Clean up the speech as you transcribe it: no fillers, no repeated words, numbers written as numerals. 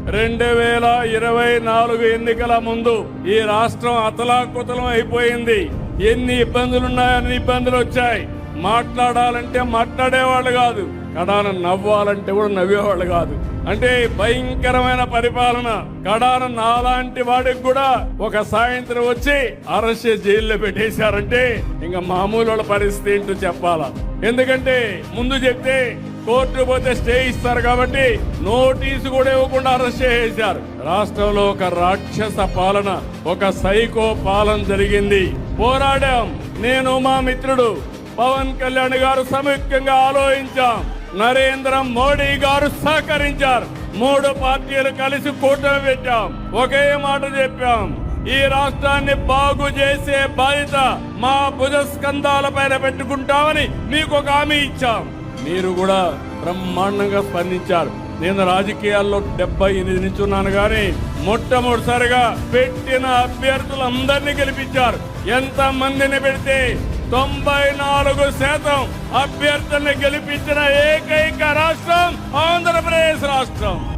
2024 ఎన్నికల ముందు ఈ రాష్ట్రం అతలాకుతలం అయిపోయింది. ఎన్ని ఇబ్బందులున్నాయో అన్ని ఇబ్బందులు వచ్చాయి. మాట్లాడాలంటే మాట్లాడేవాళ్ళు కాదు, కడాన నవ్వాలంటే కూడా నవ్వేవాళ్ళు కాదు. అంటే భయంకరమైన పరిపాలన. కడాన నాలాంటి వాడికి కూడా ఒక సాయంత్రం వచ్చి అరెస్ట్ చేసి జైల్లో పెట్టేశారంటే ఇంకా మామూలు వాళ్ళ పరిస్థితి ఏంటో చెప్పాలా. ఎందుకంటే ముందు చెప్తే కోర్టు పోతే స్టే ఇస్తారు కాబట్టి నోటీసు కూడా ఇవ్వకుండా అరెస్ట్ చేశారు. రాష్ట్రంలో ఒక రాక్షస పాలన, ఒక సైకో పాలన జరిగింది. పోరాడాం. నేను మా మిత్రుడు పవన్ కళ్యాణ్ గారు సంయుక్తంగా ఆలోచించాం. నరేంద్ర మోడీ గారు సహకరించారు. 3 పార్టీలు కలిసి కూటమి పెట్టాం. ఒకే మాట చెప్పాం, ఈ రాష్ట్రాన్ని బాగు చేసే బాధ్యత మా భుజస్కంధాల పైన పెట్టుకుంటామని మీకు ఒక హామీ ఇచ్చాం. మీరు కూడా బ్రహ్మాండంగా స్పందించారు. నేను రాజకీయాల్లో 78 నుంచి ఉన్నాను కానీ మొట్టమొదటిసారిగా పెట్టిన అభ్యర్థులందరినీ గెలిపించారు. ఎంత మందిని పెడితే 94% అభ్యర్థుల్ని గెలిపించిన ఏకైక రాష్ట్రం ఆంధ్రప్రదేశ్ రాష్ట్రం.